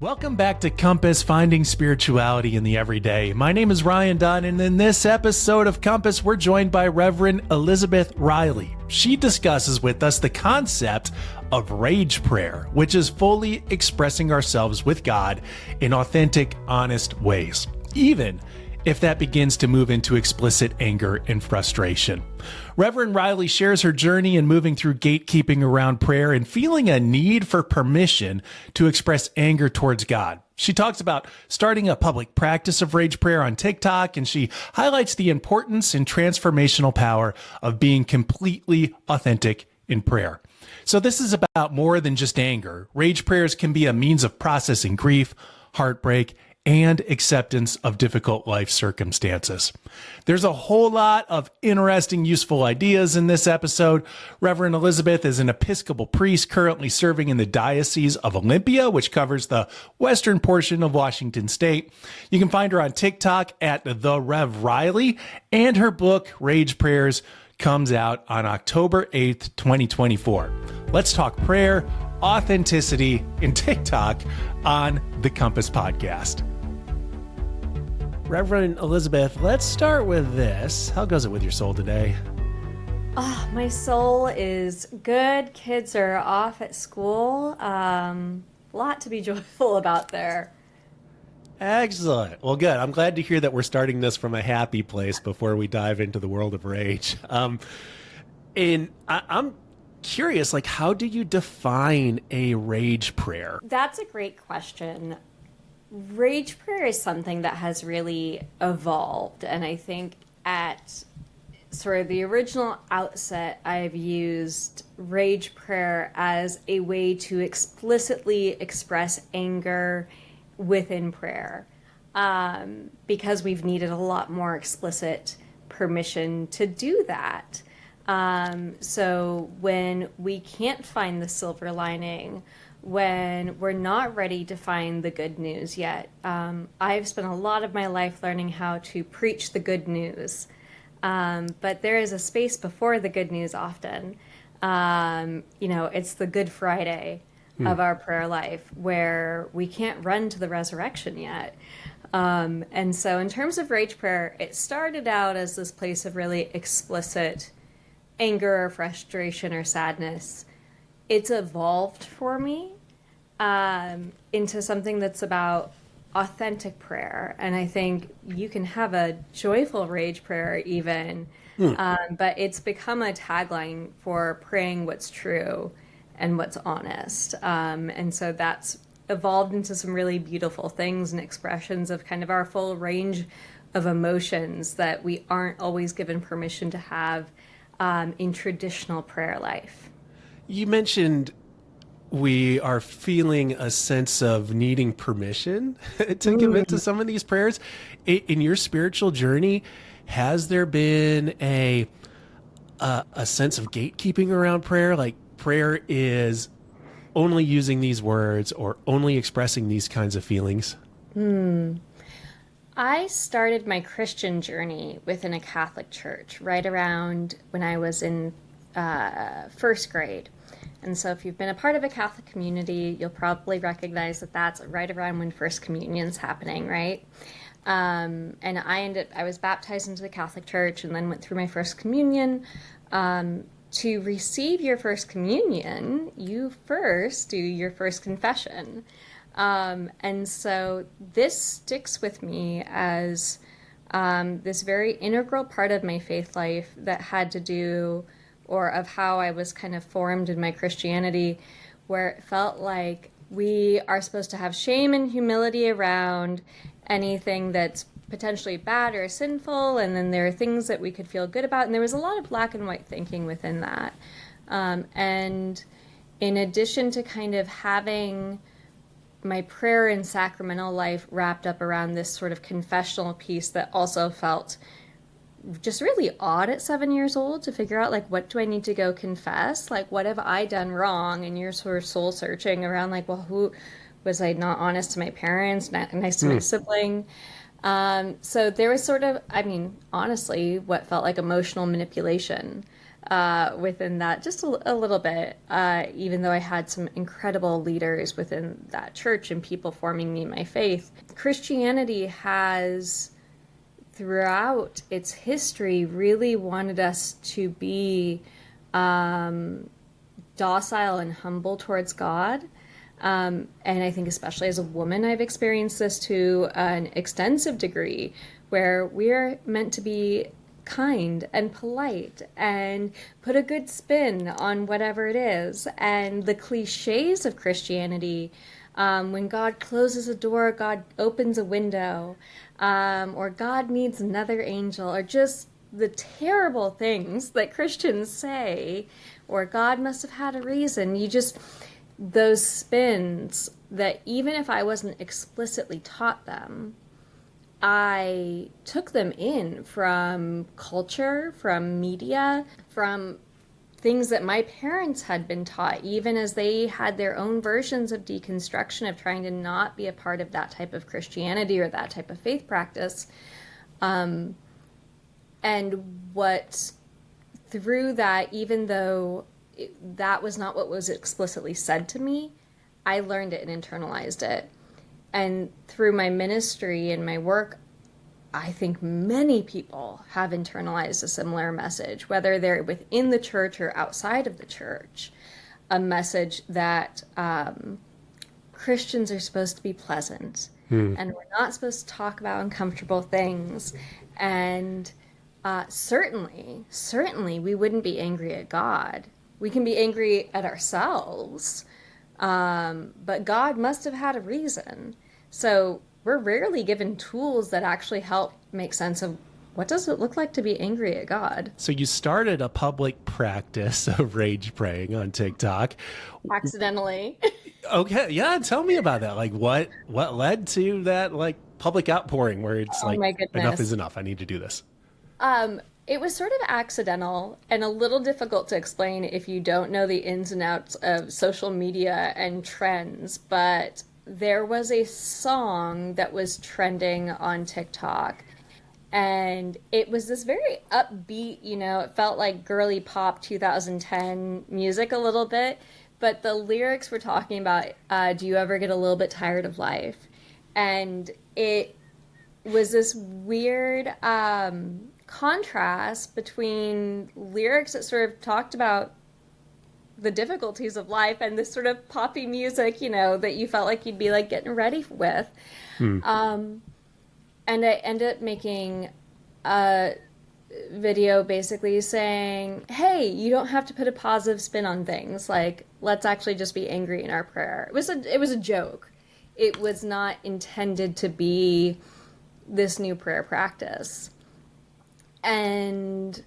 Welcome back to Compass, Finding Spirituality in the Everyday. My name is Ryan Dunn, and in this episode of Compass, we're joined by Reverend Elizabeth Riley. She discusses with us the concept of rage prayer, which is fully expressing ourselves with God in authentic, honest ways, even if that begins to move into explicit anger and frustration. Reverend Riley shares her journey in moving through gatekeeping around prayer and feeling a need for permission to express anger towards God. She talks about starting a public practice of rage prayer on TikTok, and she highlights the importance and transformational power of being completely authentic in prayer. So this is about more than just anger. Rage prayers can be a means of processing grief, heartbreak, and acceptance of difficult life circumstances. There's a whole lot of interesting, useful ideas in this episode. Reverend Elizabeth is an Episcopal priest currently serving in the Diocese of Olympia, which covers the western portion of Washington State. You can find her on TikTok at the Rev Riley, and her book, Rage Prayers, comes out on October 8th, 2024. Let's talk prayer, authenticity, and TikTok on the Compass Podcast. Reverend Elizabeth, let's start with this. How goes it with your soul today? Oh, my soul is good. Kids are off at school. Lot to be joyful about there. Excellent. Well, good. I'm glad to hear that we're starting this from a happy place before we dive into the world of rage. And I'm curious, how do you define a rage prayer? That's a great question. Rage prayer is something that has really evolved, and I think at sort of the original outset, I've used rage prayer as a way to explicitly express anger within prayer, because we've needed a lot more explicit permission to do that. So when we can't find the silver lining, when we're not ready to find the good news yet, I've spent a lot of my life learning how to preach the good news. But there is a space before the good news often. It's the Good Friday of our prayer life where we can't run to the resurrection yet. And so in terms of rage prayer, it started out as this place of really explicit anger or frustration or sadness. It's evolved for me into something that's about authentic prayer. And I think you can have a joyful rage prayer even, but it's become a tagline for praying what's true and what's honest. And so that's evolved into some really beautiful things and expressions of kind of our full range of emotions that we aren't always given permission to have in traditional prayer life. You mentioned we are feeling a sense of needing permission to commit to some of these prayers. In your spiritual journey, has there been a sense of gatekeeping around prayer? Like prayer is only using these words or only expressing these kinds of feelings? I started my Christian journey within a Catholic church right around when I was in first grade. And so if you've been a part of a Catholic community, you'll probably recognize that that's right around when First Communion's happening, right? And I was baptized into the Catholic Church and then went through my First Communion. To receive your First Communion, you first do your first confession. And so this sticks with me as this very integral part of my faith life that had to do, or of how I was kind of formed in my Christianity, where it felt like we are supposed to have shame and humility around anything that's potentially bad or sinful, and then there are things that we could feel good about, and there was a lot of black and white thinking within that. And in addition to kind of having my prayer and sacramental life wrapped up around this sort of confessional piece that also felt just really odd at 7 years old to figure out, what do I need to go confess? What have I done wrong? And you're sort of soul searching around, who was I not honest to my parents, not nice to my sibling? So there was sort of, honestly, what felt like emotional manipulation within that, just a little bit, even though I had some incredible leaders within that church and people forming me in my faith. Christianity has, throughout its history, really wanted us to be docile and humble towards God. And I think especially as a woman, I've experienced this to an extensive degree, where we're meant to be kind and polite and put a good spin on whatever it is. And the cliches of Christianity, when God closes a door, God opens a window, or God needs another angel, or just the terrible things that Christians say, or God must have had a reason. Those spins that even if I wasn't explicitly taught them, I took them in from culture, from media, from things that my parents had been taught, even as they had their own versions of deconstruction of trying to not be a part of that type of Christianity or that type of faith practice. And what, through that, even though that was not what was explicitly said to me, I learned it and internalized it. And through my ministry and my work, I think many people have internalized a similar message, whether they're within the church or outside of the church, a message that Christians are supposed to be pleasant, and we're not supposed to talk about uncomfortable things. And certainly we wouldn't be angry at God. We can be angry at ourselves, but God must have had a reason. So we're rarely given tools that actually help make sense of what does it look like to be angry at God. So you started a public practice of rage praying on TikTok. Accidentally. Okay, yeah, tell me about that. Like what led to that like public outpouring where it's Oh my goodness. enough is enough. I need to do this. It was sort of accidental and a little difficult to explain if you don't know the ins and outs of social media and trends, but there was a song that was trending on TikTok, and it was this very upbeat, it felt like girly pop 2010 music a little bit, but the lyrics were talking about, do you ever get a little bit tired of life? And it was this weird contrast between lyrics that sort of talked about the difficulties of life and this sort of poppy music, that you felt like you'd be like getting ready with. And I ended up making a video basically saying, hey, you don't have to put a positive spin on things. Like, let's actually just be angry in our prayer. It was a joke. It was not intended to be this new prayer practice. And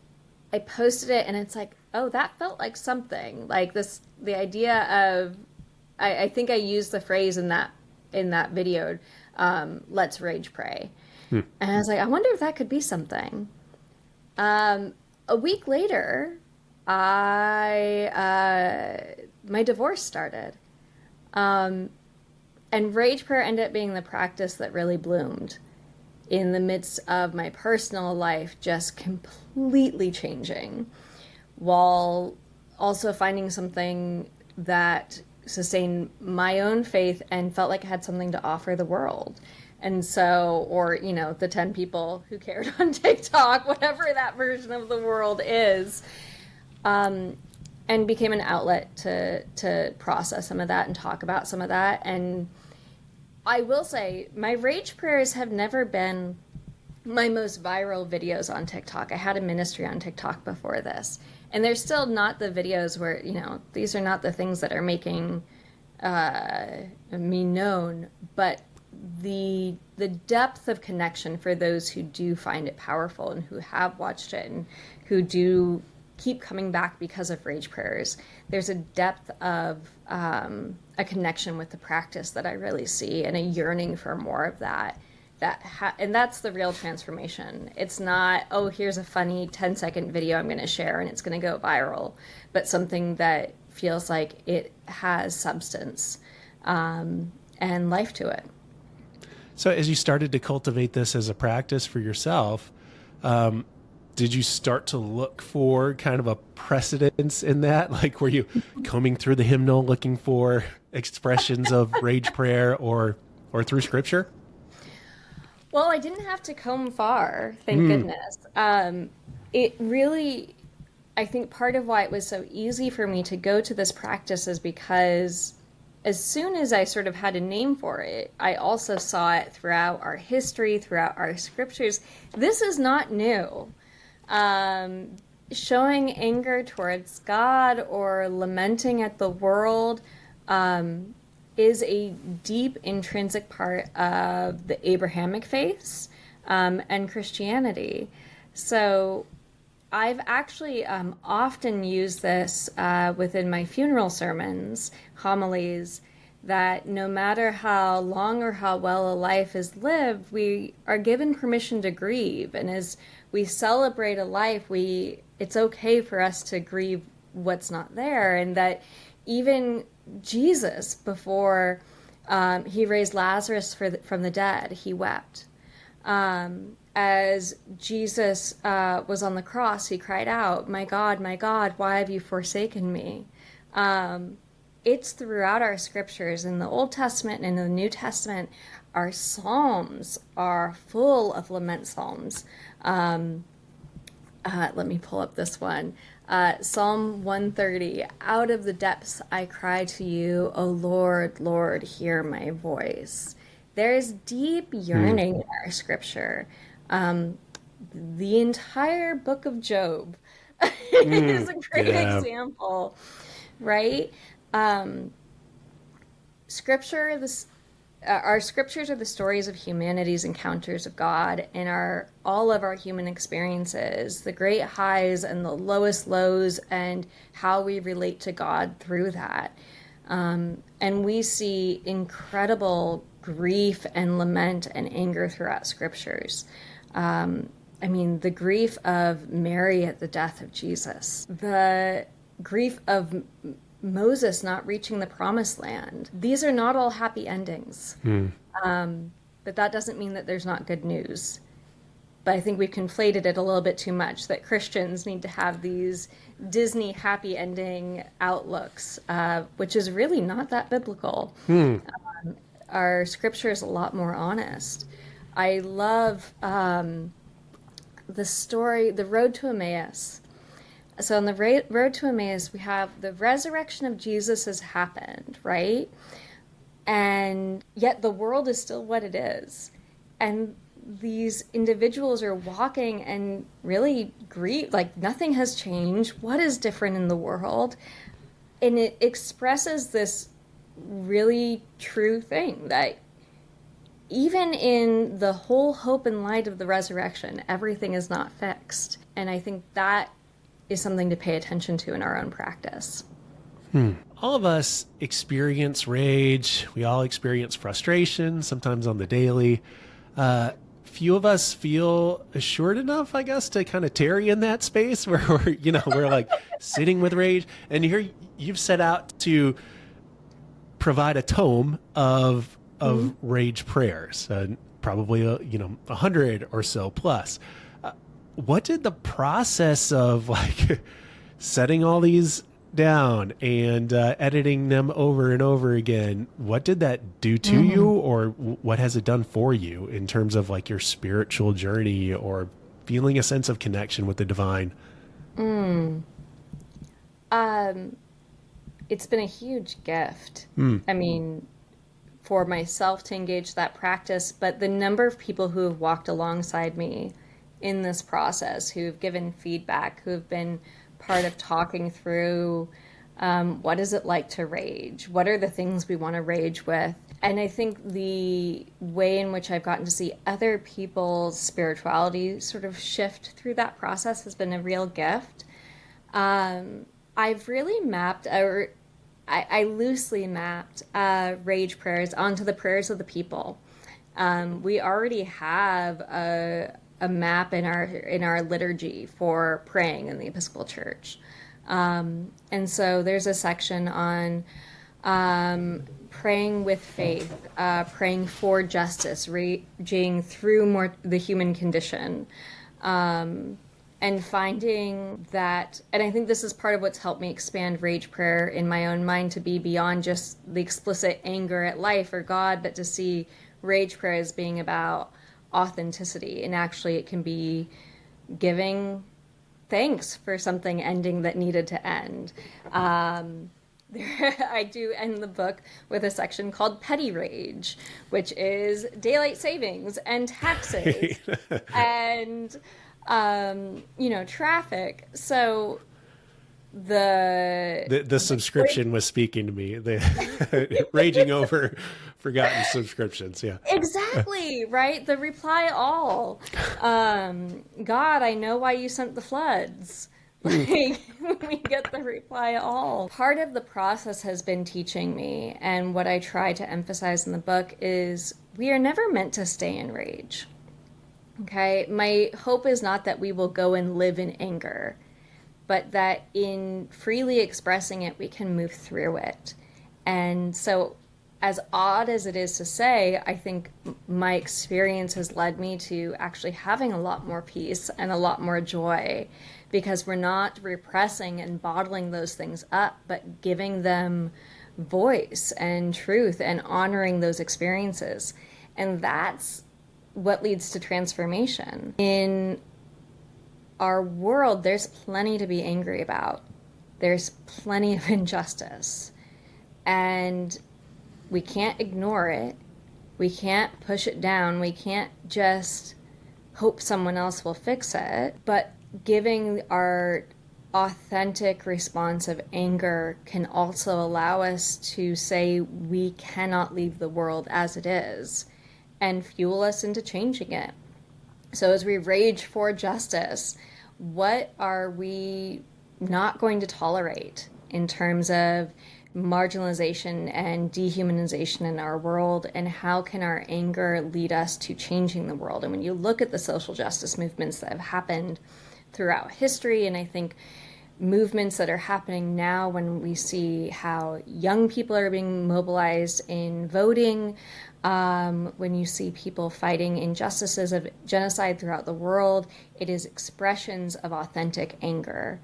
I posted it, and it's like, oh, that felt like something. Like the idea of, I think I used the phrase in that video, let's rage pray. And I was like, I wonder if that could be something. A week later, my divorce started. And rage prayer ended up being the practice that really bloomed in the midst of my personal life just completely changing, while also finding something that sustained my own faith and felt like I had something to offer the world. And so, or, the 10 people who cared on TikTok, whatever that version of the world is, and became an outlet to process some of that and talk about some of that. And I will say, my rage prayers have never been my most viral videos on TikTok. I had a ministry on TikTok before this, and they're still not the videos where, these are not the things that are making me known, but the depth of connection for those who do find it powerful and who have watched it and who do keep coming back because of rage prayers. There's a depth of a connection with the practice that I really see, and a yearning for more of that. And that's the real transformation. It's not, oh, here's a funny 10-second video I'm going to share and it's going to go viral, but something that feels like it has substance and life to it. So as you started to cultivate this as a practice for yourself, did you start to look for kind of a precedence in that? Like, were you combing through the hymnal looking for expressions of rage prayer or through scripture? Well, I didn't have to comb far, thank goodness. It really, I think part of why it was so easy for me to go to this practice is because as soon as I sort of had a name for it, I also saw it throughout our history, throughout our scriptures. This is not new. Showing anger towards God or lamenting at the world is a deep intrinsic part of the Abrahamic faiths and Christianity. So I've actually often used this within my funeral sermons, homilies, that no matter how long or how well a life is lived, we are given permission to grieve. And as we celebrate a life, it's okay for us to grieve what's not there. And that even Jesus, before he raised Lazarus from the dead, he wept. As Jesus was on the cross, he cried out, my God, why have you forsaken me?" It's throughout our scriptures in the Old Testament and in the New Testament. Our psalms are full of lament psalms. Let me pull up this one. Psalm 130, "Out of the depths I cry to you, O Lord, Lord, hear my voice." There's deep yearning in our scripture. The entire book of Job is a great example, right? Scripture, our scriptures are the stories of humanity's encounters of God and all of our human experiences, the great highs and the lowest lows, and how we relate to God through that. And we see incredible grief and lament and anger throughout scriptures. The grief of Mary at the death of Jesus, the grief of Moses not reaching the promised land. These are not all happy endings. But that doesn't mean that there's not good news. But I think we've conflated it a little bit too much, that Christians need to have these Disney happy ending outlooks, which is really not that biblical. Our scripture is a lot more honest. I love the story, the road to Emmaus. So on the road to Emmaus, we have the resurrection of Jesus has happened, right? And yet the world is still what it is. And these individuals are walking and really grieve, like nothing has changed. What is different in the world? And it expresses this really true thing that even in the whole hope and light of the resurrection, everything is not fixed. And I think that is something to pay attention to in our own practice. All of us experience rage. We all experience frustration, sometimes on the daily. Few of us feel assured enough, I guess, to kind of tarry in that space where we're like sitting with rage. And here you've set out to provide a tome of rage prayers, probably 100 or so plus. What did the process of like setting all these down and editing them over and over again, what did that do to you, or what has it done for you in terms of like your spiritual journey or feeling a sense of connection with the divine? It's been a huge gift. I mean, for myself to engage that practice, but the number of people who have walked alongside me in this process, who have given feedback, who have been part of talking through what is it like to rage? What are the things we want to rage with? And I think the way in which I've gotten to see other people's spirituality sort of shift through that process has been a real gift. I've really mapped, or I loosely mapped rage prayers onto the prayers of the people. We already have a map in our liturgy for praying in the Episcopal Church. And so there's a section on praying with faith, praying for justice, raging through the human condition, and finding that, and I think this is part of what's helped me expand rage prayer in my own mind to be beyond just the explicit anger at life or God, but to see rage prayer as being about authenticity. And actually it can be giving thanks for something ending that needed to end. I do end the book with a section called Petty Rage, which is daylight savings and taxes and, traffic. So the subscription was speaking to me. The raging over forgotten subscriptions. Yeah, exactly. Right. The reply all. God, I know why you sent the floods. Like, we get the reply all. Part of the process has been teaching me, and what I try to emphasize in the book is we are never meant to stay in rage. Okay? My hope is not that we will go and live in anger, but that in freely expressing it, we can move through it. And so, as odd as it is to say, I think my experience has led me to actually having a lot more peace and a lot more joy, because we're not repressing and bottling those things up, but giving them voice and truth and honoring those experiences. And that's what leads to transformation. In our world, there's plenty to be angry about. There's plenty of injustice. And we can't ignore it. We can't push it down. We can't just hope someone else will fix it. But giving our authentic response of anger can also allow us to say we cannot leave the world as it is and fuel us into changing it. So as we rage for justice, what are we not going to tolerate in terms of marginalization and dehumanization in our world, and how can our anger lead us to changing the world? And when you look at the social justice movements that have happened throughout history, and I think movements that are happening now, when we see how young people are being mobilized in voting, when you see people fighting injustices of genocide throughout the world, it is expressions of authentic anger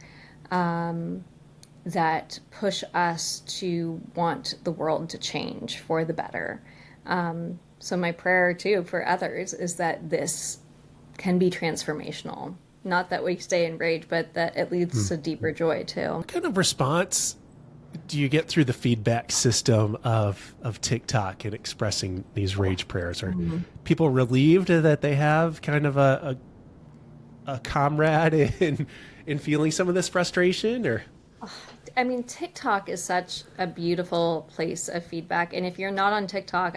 that push us to want the world to change for the better. So my prayer too for others is that this can be transformational. Not that we stay in rage, but that it leads to deeper joy too. What kind of response do you get through the feedback system of TikTok and expressing these rage prayers? Are people relieved that they have kind of a comrade in feeling some of this frustration, or? I mean, TikTok is such a beautiful place of feedback. And if you're not on TikTok,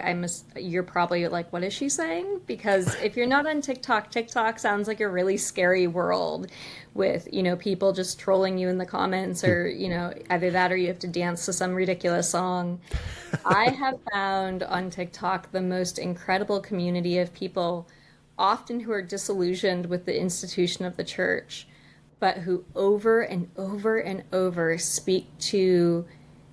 you're probably like, what is she saying? Because if you're not on TikTok, TikTok sounds like a really scary world with, people just trolling you in the comments, or, either that or you have to dance to some ridiculous song. I have found on TikTok the most incredible community of people, often who are disillusioned with the institution of the church, but who over and over and over speak to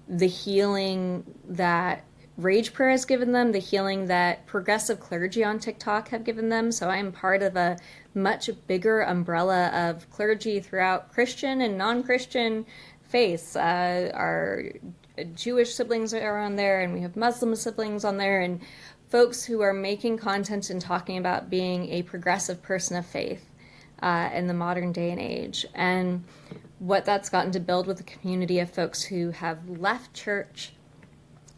the healing that rage prayer has given them, the healing that progressive clergy on TikTok have given them. So I am part of a much bigger umbrella of clergy throughout Christian and non-Christian faiths. Our Jewish siblings are on there, and we have Muslim siblings on there, and folks who are making content and talking about being a progressive person of faith in the modern day and age. And what that's gotten to build with a community of folks who have left church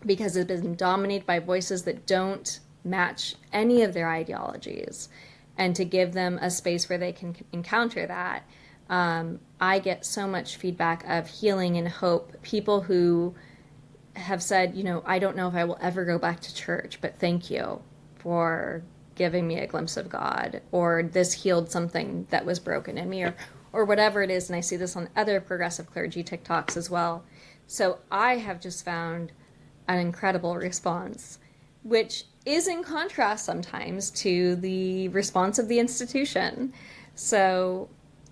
because it's been dominated by voices that don't match any of their ideologies, and to give them a space where they can encounter that. I get so much feedback of healing and hope. People who have said, I don't know if I will ever go back to church, but thank you for giving me a glimpse of God, or this healed something that was broken in me, or whatever it is. And I see this on other progressive clergy TikToks as well. So I have just found an incredible response, which is in contrast sometimes to the response of the institution. So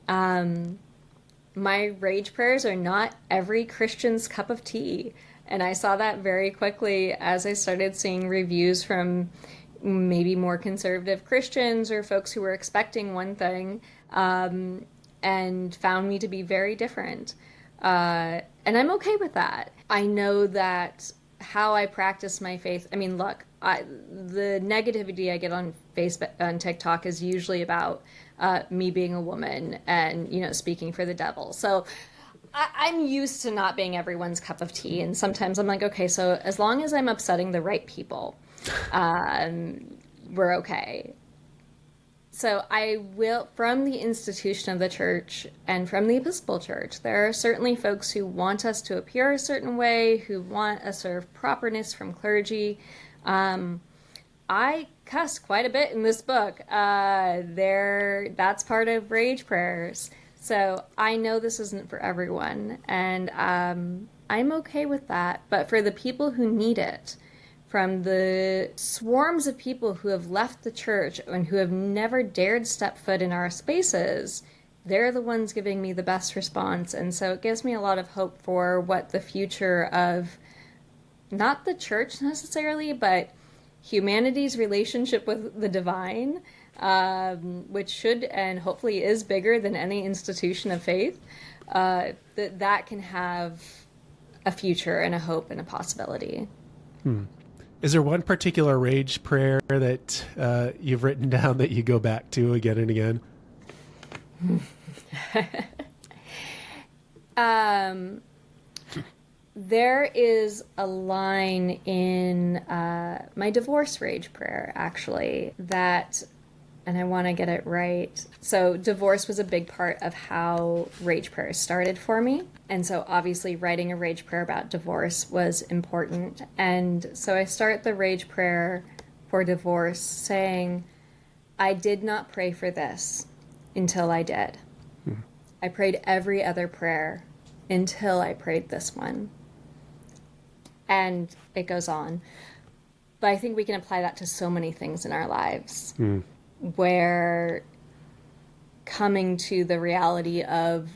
my rage prayers are not every Christian's cup of tea. And I saw that very quickly as I started seeing reviews from maybe more conservative Christians or folks who were expecting one thing. and found me to be very different. And I'm okay with that. I know that how I practice my faith, I mean, look, the negativity I get on Facebook, on TikTok, is usually about me being a woman and, speaking for the devil. So I'm used to not being everyone's cup of tea. And sometimes I'm like, okay, so as long as I'm upsetting the right people, we're okay. So I will, from the institution of the church and from the Episcopal Church, there are certainly folks who want us to appear a certain way, who want a sort of properness from clergy. I cuss quite a bit in this book. That's part of rage prayers. So I know this isn't for everyone, and I'm okay with that. But for the people who need it, from the swarms of people who have left the church and who have never dared step foot in our spaces, they're the ones giving me the best response. And so it gives me a lot of hope for what the future of, not the church necessarily, but humanity's relationship with the divine, which should and hopefully is bigger than any institution of faith, that can have a future and a hope and a possibility. Is there one particular rage prayer that you've written down that you go back to again and again? There is a line in my divorce rage prayer, actually, that, and I want to get it right. So divorce was a big part of how rage prayer started for me. And so obviously writing a rage prayer about divorce was important. And so I start the rage prayer for divorce saying, I did not pray for this until I did. I prayed every other prayer until I prayed this one. And it goes on. But I think we can apply that to so many things in our lives, where coming to the reality of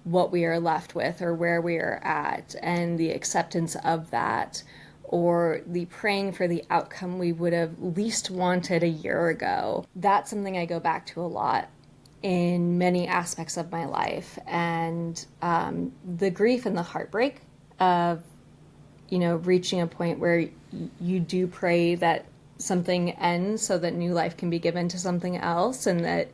what we are left with or where we are at and the acceptance of that, or the praying for the outcome we would have least wanted a year ago. That's something I go back to a lot in many aspects of my life. And the grief and the heartbreak of, reaching a point where you do pray that something ends so that new life can be given to something else, and that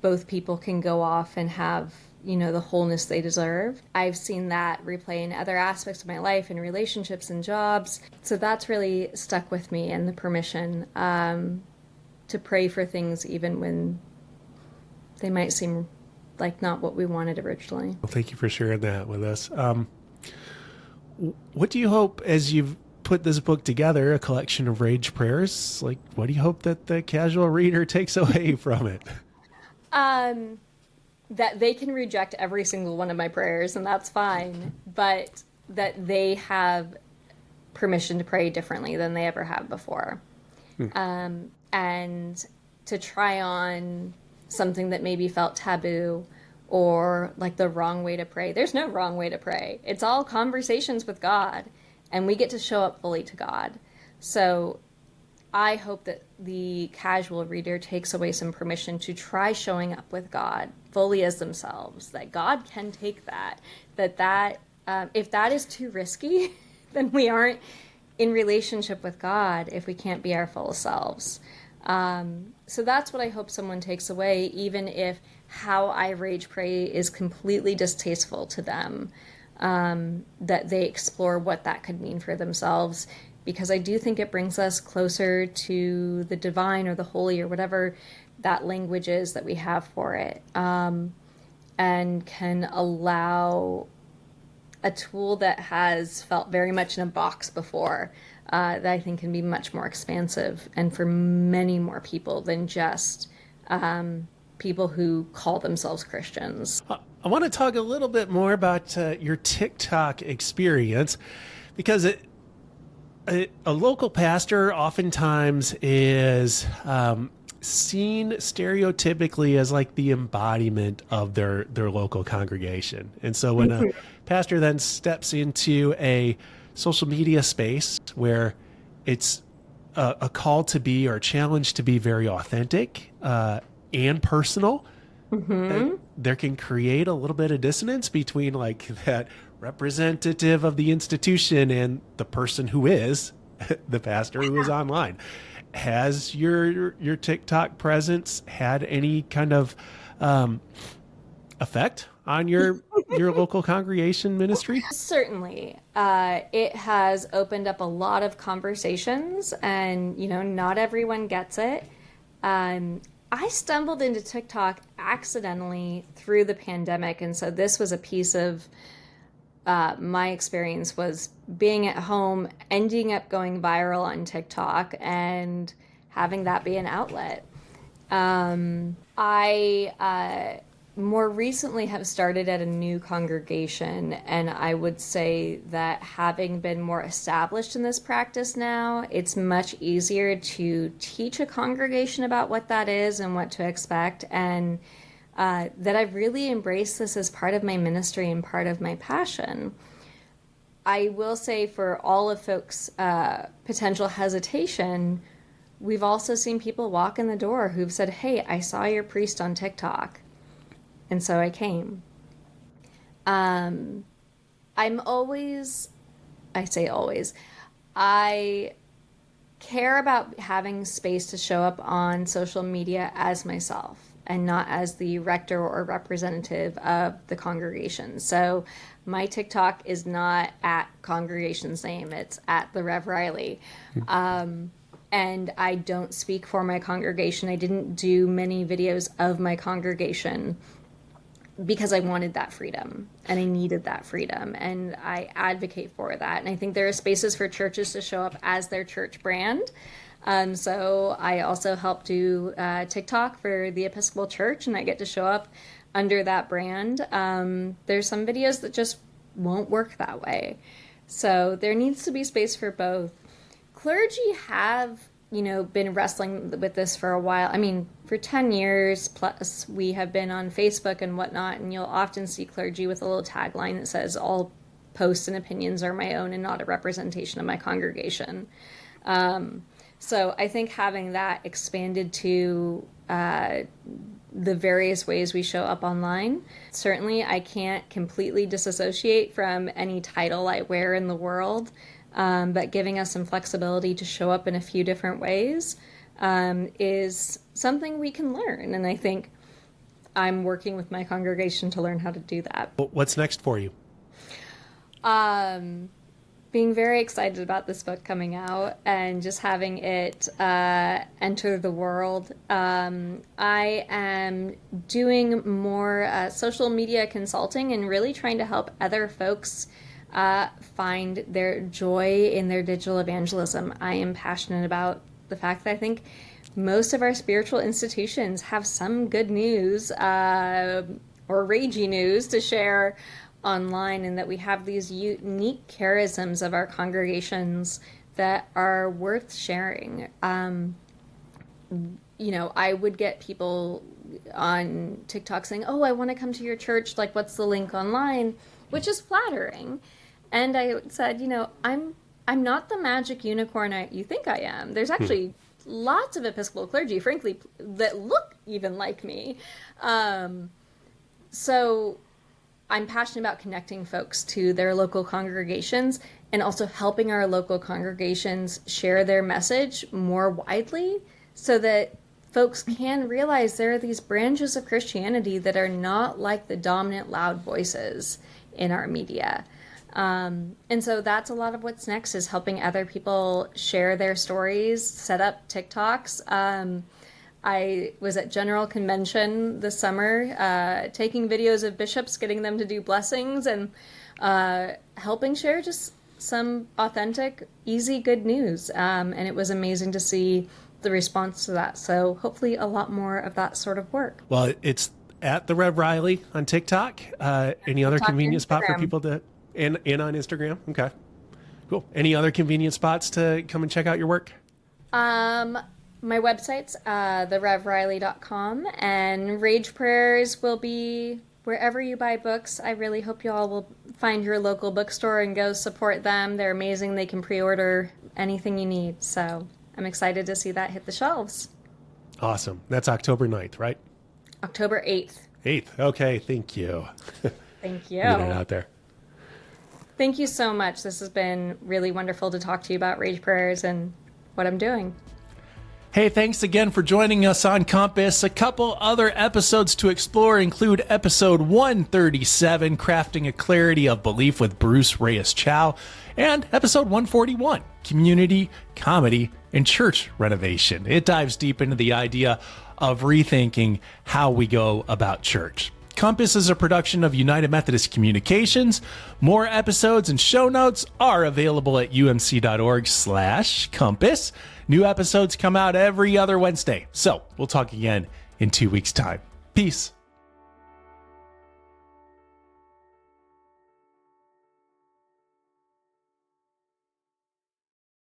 both people can go off and have, the wholeness they deserve. I've seen that replay in other aspects of my life, in relationships and jobs. So that's really stuck with me, and the permission to pray for things even when they might seem like not what we wanted originally. Well, thank you for sharing that with us. What do you hope, as you've put this book together, a collection of rage prayers, what do you hope that the casual reader takes away from it? That they can reject every single one of my prayers, and that's fine, but that they have permission to pray differently than they ever have before. And to try on something that maybe felt taboo or like the wrong way to pray. There's no wrong way to pray. It's all conversations with God, and we get to show up fully to God. So I hope that the casual reader takes away some permission to try showing up with God fully as themselves, that God can take that, if that is too risky, then we aren't in relationship with God if we can't be our full selves. So that's what I hope someone takes away, even if how I rage pray is completely distasteful to them, that they explore what that could mean for themselves, because I do think it brings us closer to the divine or the holy or whatever that language is that we have for it, and can allow a tool that has felt very much in a box before, that I think can be much more expansive and for many more people than just people who call themselves Christians. I want to talk a little bit more about your TikTok experience, because a local pastor oftentimes is seen stereotypically as like the embodiment of their local congregation. And so when a pastor then steps into a social media space where it's a call to be, or a challenge to be, very authentic and personal, there can create a little bit of dissonance between like that representative of the institution and the person who is the pastor who is online. Has your TikTok presence had any kind of effect on your local congregation ministry? Certainly. It has opened up a lot of conversations, and, not everyone gets it. I stumbled into TikTok accidentally through the pandemic, and so this was a piece of my experience was being at home, ending up going viral on TikTok, and having that be an outlet. I more recently have started at a new congregation, and I would say that having been more established in this practice now, it's much easier to teach a congregation about what that is and what to expect, and that I've really embraced this as part of my ministry and part of my passion. I will say, for all of folks' potential hesitation, we've also seen people walk in the door who've said, "Hey, I saw your priest on TikTok, and so I came." I'm always, I say always, I care about having space to show up on social media as myself and not as the rector or representative of the congregation. So my TikTok is not at congregation's name, it's at the Rev Riley. And I don't speak for my congregation. I didn't do many videos of my congregation because I wanted that freedom and I needed that freedom, and I advocate for that. And I think there are spaces for churches to show up as their church brand. So I also help do TikTok for the Episcopal Church, and I get to show up under that brand. There's some videos that just won't work that way. So there needs to be space for both. Clergy have, been wrestling with this for a while. I mean, for 10 years plus, we have been on Facebook and whatnot, and you'll often see clergy with a little tagline that says, "All posts and opinions are my own and not a representation of my congregation." So I think having that expanded to the various ways we show up online. Certainly, I can't completely disassociate from any title I wear in the world, but giving us some flexibility to show up in a few different ways is something we can learn. And I think I'm working with my congregation to learn how to do that. What's next for you? Being very excited about this book coming out and just having it enter the world. I am doing more social media consulting and really trying to help other folks find their joy in their digital evangelism. I am passionate about the fact that I think most of our spiritual institutions have some good news or ragey news to share online, and that we have these unique charisms of our congregations that are worth sharing. I would get people on TikTok saying, "Oh, I want to come to your church. Like, what's the link online?" Which is flattering. And I said, I'm not the magic unicorn you think I am. There's actually lots of Episcopal clergy, frankly, that look even like me. So I'm passionate about connecting folks to their local congregations and also helping our local congregations share their message more widely so that folks can realize there are these branches of Christianity that are not like the dominant loud voices in our media. And so that's a lot of what's next, is helping other people share their stories, set up TikToks. I was at General Convention this summer, taking videos of bishops, getting them to do blessings, and helping share just some authentic, easy, good news. And it was amazing to see the response to that. So hopefully a lot more of that sort of work. Well, it's at the Rev Riley on TikTok. Any other convenient spot for people to, and on Instagram? Okay, cool. Any other convenient spots to come and check out your work? My website's therevriley.com, and Rage Prayers will be wherever you buy books. I really hope you all will find your local bookstore and go support them. They're amazing. They can pre-order anything you need. So I'm excited to see that hit the shelves. Awesome. That's October 9th, right? October 8th. 8th. Okay, thank you. Thank you. Getting it out there. Thank you so much. This has been really wonderful to talk to you about Rage Prayers and what I'm doing. Hey, thanks again for joining us on Compass. A couple other episodes to explore include episode 137, Crafting a Clarity of Belief with Bruce Reyes-Chow, and episode 141, Community, Comedy, and Church Renovation. It dives deep into the idea of rethinking how we go about church. Compass is a production of United Methodist Communications. More episodes and show notes are available at umc.org/compass. New episodes come out every other Wednesday. So we'll talk again in 2 weeks' time. Peace.